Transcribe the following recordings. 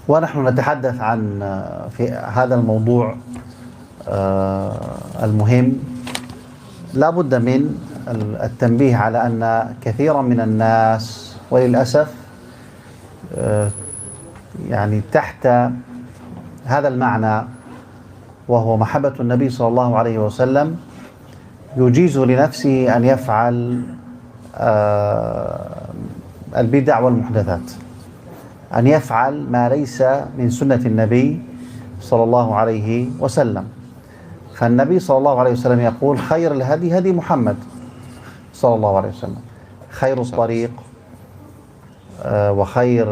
ونحن نتحدث عن في هذا الموضوع المهم، لا بد من التنبيه على أن كثيرا من الناس وللأسف يعني تحت هذا المعنى وهو محبة النبي صلى الله عليه وسلم يجيز لنفسه أن يفعل البدع والمحدثات، أن يفعل ما ليس من سنة النبي صلى الله عليه وسلم. فالنبي صلى الله عليه وسلم يقول: خير الهدي هدي محمد صلى الله عليه وسلم، خير الطريق وخير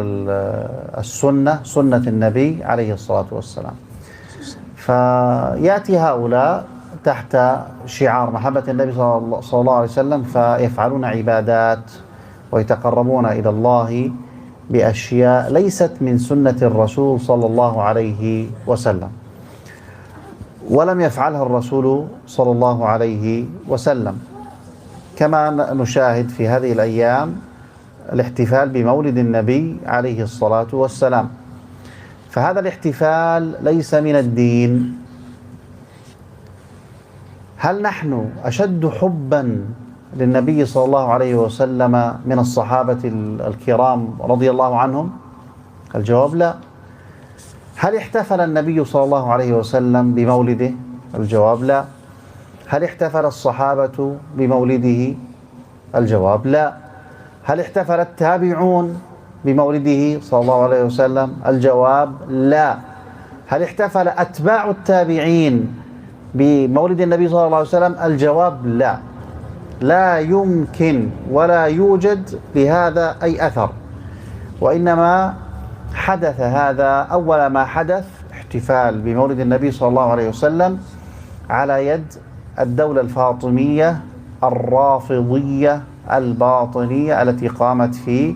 السنة سنة النبي عليه الصلاة والسلام. فيأتي هؤلاء تحت شعار محبة النبي صلى الله عليه وسلم فيفعلون عبادات ويتقربون إلى الله بأشياء ليست من سنة الرسول صلى الله عليه وسلم، ولم يفعلها الرسول صلى الله عليه وسلم. كما نشاهد في هذه الأيام الاحتفال بمولد النبي عليه الصلاة والسلام، فهذا الاحتفال ليس من الدين. هل نحن أشد حبا للنبي صلى الله عليه وسلم من الصحابة الكرام رضي الله عنهم؟ الجواب لا. هل احتفل النبي صلى الله عليه وسلم بمولده؟ الجواب لا. هل احتفل الصحابة بمولده؟ الجواب لا. هل احتفل التابعون بمولده صلى الله عليه وسلم؟ الجواب لا. هل احتفل أتباع التابعين بمولد النبي صلى الله عليه وسلم؟ الجواب لا. لا يمكن ولا يوجد لهذا أي أثر، وإنما حدث هذا أول ما حدث احتفال بمولد النبي صلى الله عليه وسلم على يد الدولة الفاطمية الرافضية الباطنية التي قامت في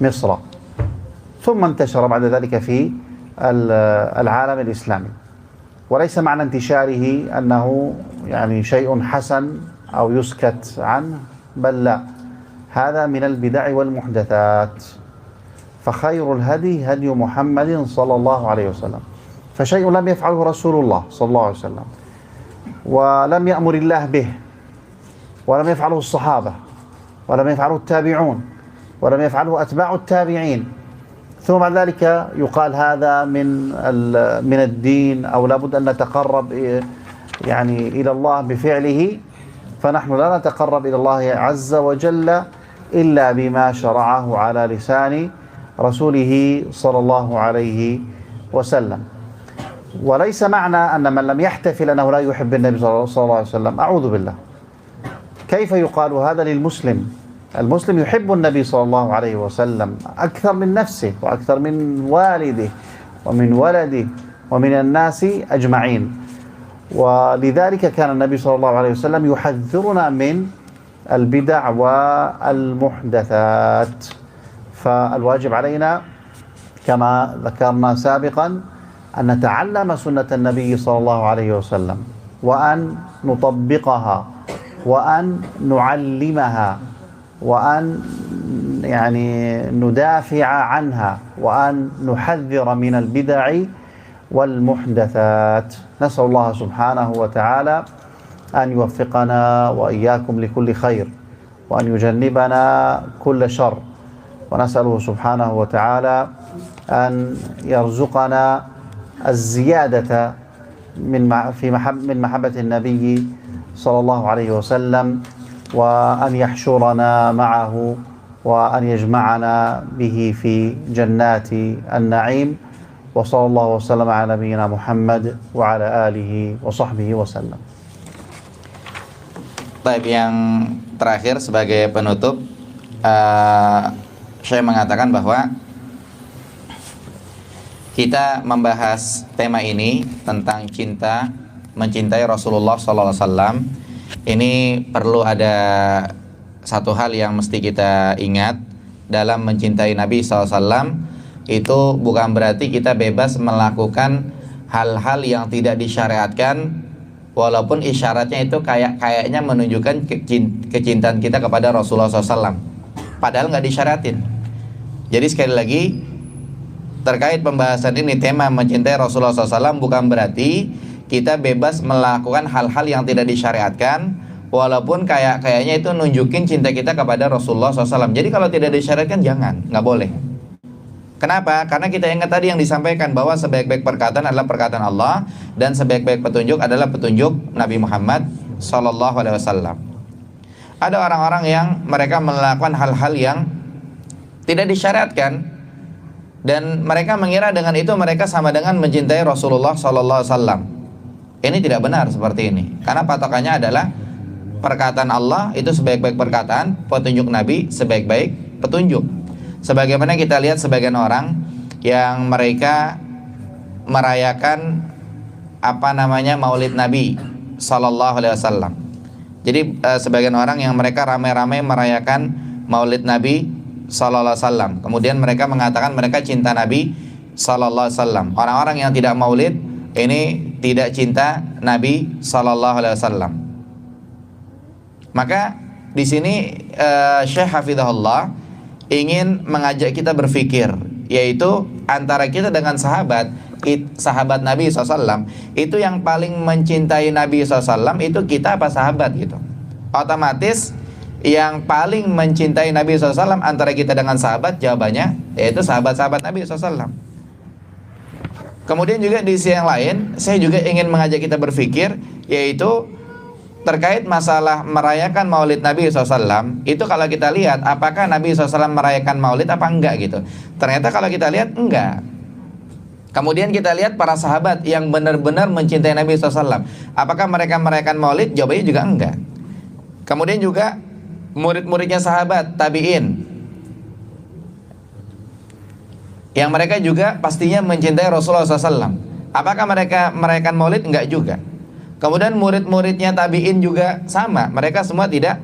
مصر، ثم انتشر بعد ذلك في العالم الإسلامي. وليس معنى انتشاره أنه يعني شيء حسن أو يسكت عنه، بل لا، هذا من البدع والمحدثات. فخير الهدي هدي محمد صلى الله عليه وسلم، فشيء لم يفعله رسول الله صلى الله عليه وسلم ولم يأمر الله به ولم يفعله الصحابة ولم يفعله التابعون ولم يفعله أتباع التابعين، ثم بعد ذلك يقال هذا من الدين أو لابد أن نتقرب يعني إلى الله بفعله. فنحن لا نتقرب إلى الله عز وجل إلا بما شرعه على لسان رسوله صلى الله عليه وسلم. وليس معنى أن من لم يحتفل أنه لا يحب النبي صلى الله عليه وسلم، أعوذ بالله. كيف يقال هذا للمسلم؟ المسلم يحب النبي صلى الله عليه وسلم أكثر من نفسه وأكثر من والده ومن ولده ومن الناس أجمعين، ولذلك كان النبي صلى الله عليه وسلم يحذرنا من البدع والمحدثات. فالواجب علينا كما ذكرنا سابقا أن نتعلم سنة النبي صلى الله عليه وسلم وأن نطبقها وأن نعلمها وأن يعني ندافع عنها وأن نحذر من البدع والمحدثات. نسأل الله سبحانه وتعالى أن يوفقنا وإياكم لكل خير وأن يجنبنا كل شر، ونسأله سبحانه وتعالى أن يرزقنا الزيادة من محبة النبي صلى الله عليه وسلم، وأن يحشرنا معه وأن يجمعنا به في جنات النعيم. وصلى الله وسلم على نبينا محمد وعلى آله وصحبه وسلم. Baik, yang terakhir sebagai penutup, saya mengatakan bahwa kita membahas tema ini tentang cinta, mencintai Rasulullah SAW. Ini perlu ada satu hal yang mesti kita ingat dalam mencintai Nabi SAW. Itu bukan berarti kita bebas melakukan hal-hal yang tidak disyariatkan, walaupun isyaratnya itu kayaknya menunjukkan kecintaan kita kepada Rasulullah SAW, padahal nggak disyaratin. Jadi sekali lagi, terkait pembahasan ini, tema mencintai Rasulullah SAW, bukan berarti kita bebas melakukan hal-hal yang tidak disyariatkan, walaupun kayaknya itu nunjukin cinta kita kepada Rasulullah SAW. Jadi kalau tidak disyariatkan jangan, nggak boleh. Kenapa? Karena kita ingat tadi yang disampaikan bahwa sebaik-baik perkataan adalah perkataan Allah dan sebaik-baik petunjuk adalah petunjuk Nabi Muhammad SAW. Ada orang-orang yang mereka melakukan hal-hal yang tidak disyariatkan dan mereka mengira dengan itu mereka sama dengan mencintai Rasulullah SAW. Ini tidak benar seperti ini, karena patokannya adalah perkataan Allah itu sebaik-baik perkataan, petunjuk Nabi sebaik-baik petunjuk. Sebagaimana kita lihat sebagian orang yang mereka merayakan Maulid Nabi Sallallahu Alaihi Wasallam. Jadi sebagian orang yang mereka ramai-ramai merayakan Maulid Nabi Sallallahu Alaihi Wasallam. Kemudian mereka mengatakan mereka cinta Nabi Sallallahu Alaihi Wasallam. Orang-orang yang tidak Maulid ini tidak cinta Nabi Sallallahu Alaihi Wasallam. Maka di sini Syekh Hafizahullah ingin mengajak kita berpikir, yaitu antara kita dengan sahabat Nabi SAW, itu yang paling mencintai Nabi SAW itu kita apa sahabat gitu. Otomatis yang paling mencintai Nabi SAW antara kita dengan sahabat, jawabannya yaitu sahabat-sahabat Nabi SAW. Kemudian juga di sisi yang lain, saya juga ingin mengajak kita berpikir, yaitu terkait masalah merayakan Maulid Nabi SAW. Itu kalau kita lihat, apakah Nabi SAW merayakan Maulid apa enggak gitu. Ternyata kalau kita lihat enggak. Kemudian kita lihat para sahabat yang benar-benar mencintai Nabi SAW, apakah mereka merayakan Maulid? Jawabannya juga enggak. Kemudian juga murid-muridnya sahabat tabi'in, yang mereka juga pastinya mencintai Rasulullah SAW, apakah mereka merayakan Maulid? Enggak juga. Kemudian murid-muridnya tabi'in juga sama, mereka semua tidak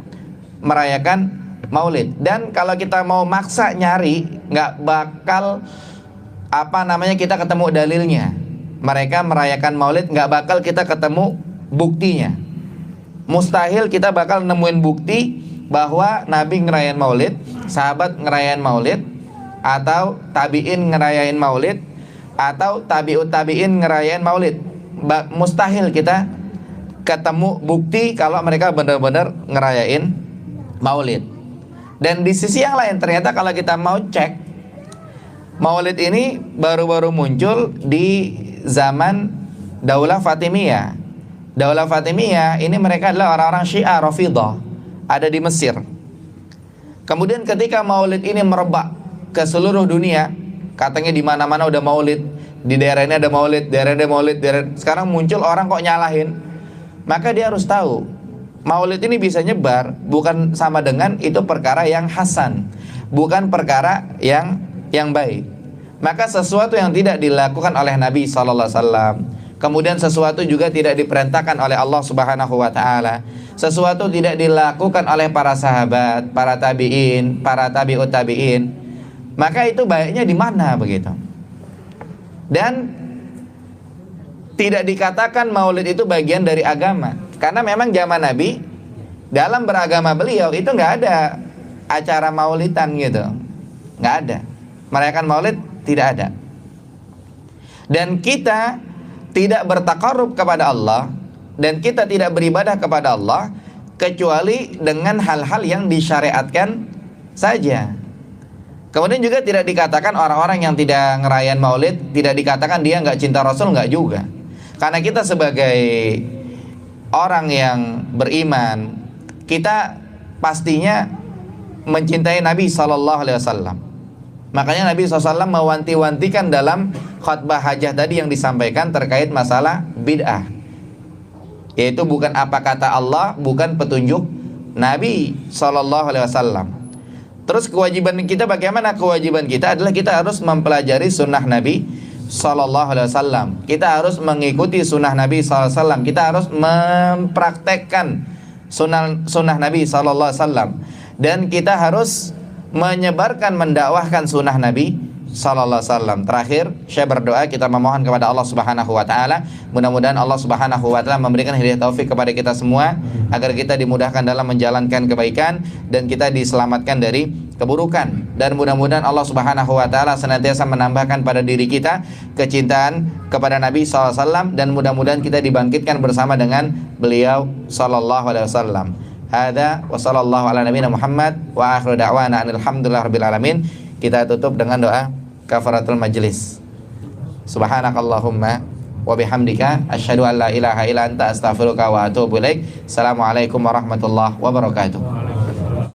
merayakan Maulid. Dan kalau kita mau maksa nyari, nggak bakal kita ketemu dalilnya. Mereka merayakan Maulid, nggak bakal kita ketemu buktinya. Mustahil kita bakal nemuin bukti bahwa Nabi ngerayain Maulid, sahabat ngerayain Maulid, atau tabi'in ngerayain Maulid, atau tabi'ut tabi'in ngerayain Maulid. Mustahil kita ketemu bukti kalau mereka benar-benar ngerayain Maulid. Dan di sisi yang lain, ternyata kalau kita mau cek, Maulid ini baru-baru muncul di zaman Daulah Fatimiyah. Daulah Fatimiyah ini mereka adalah orang-orang Syiah Rafidhah, ada di Mesir. Kemudian ketika Maulid ini merebak ke seluruh dunia, katanya di mana-mana udah Maulid, di daerah ini ada Maulid, daerah ini ada Maulid, sekarang muncul orang kok nyalahin. Maka dia harus tahu, Maulid ini bisa nyebar bukan sama dengan itu perkara yang hasan, bukan perkara yang baik. Maka sesuatu yang tidak dilakukan oleh Nabi SAW, kemudian sesuatu juga tidak diperintahkan oleh Allah Subhanahu wa Ta'ala, sesuatu tidak dilakukan oleh para sahabat, para tabi'in, para tabi'ut tabi'in, maka itu baiknya di mana begitu. Dan tidak dikatakan Maulid itu bagian dari agama, karena memang zaman Nabi dalam beragama beliau itu nggak ada acara Maulidan gitu, nggak ada. Merayakan Maulid tidak ada. Dan kita tidak bertakarrub kepada Allah dan kita tidak beribadah kepada Allah kecuali dengan hal-hal yang disyariatkan saja. Kemudian juga tidak dikatakan orang-orang yang tidak ngerayain Maulid, tidak dikatakan dia nggak cinta Rasul, nggak juga. Karena kita sebagai orang yang beriman, kita pastinya mencintai Nabi SAW. Makanya Nabi SAW mewanti-wantikan dalam khutbah hajah tadi yang disampaikan terkait masalah bid'ah, yaitu bukan apa kata Allah, bukan petunjuk Nabi SAW. Terus kewajiban kita bagaimana? Kewajiban kita adalah kita harus mempelajari sunnah Nabi Sallallahu Alaihi Wasallam. Kita harus mengikuti sunnah Nabi Sallallahu Alaihi Wasallam. Kita harus mempraktekkan sunnah Nabi Sallallahu Alaihi Wasallam. Dan kita harus menyebarkan, mendakwahkan sunnah Nabi sallallahu alaihi wasallam. Terakhir, saya berdoa kita memohon kepada Allah Subhanahu wa taala, mudah-mudahan Allah Subhanahu wa taala memberikan hidayah taufik kepada kita semua agar kita dimudahkan dalam menjalankan kebaikan dan kita diselamatkan dari keburukan. Dan mudah-mudahan Allah Subhanahu wa taala senantiasa menambahkan pada diri kita kecintaan kepada Nabi sallallahu alaihi wasallam dan mudah-mudahan kita dibangkitkan bersama dengan beliau sallallahu alaihi wasallam. Hada wa sallallahu ala nabiyina Muhammad wa akhiru da'wana alhamdulillahirabbil alamin. Kita tutup dengan doa kafaratul majlis. Subhanakallahumma wa bihamdika asyhadu an la ilaha illa anta astaghfiruka wa atubu ilaik. Assalamualaikum warahmatullahi wabarakatuh.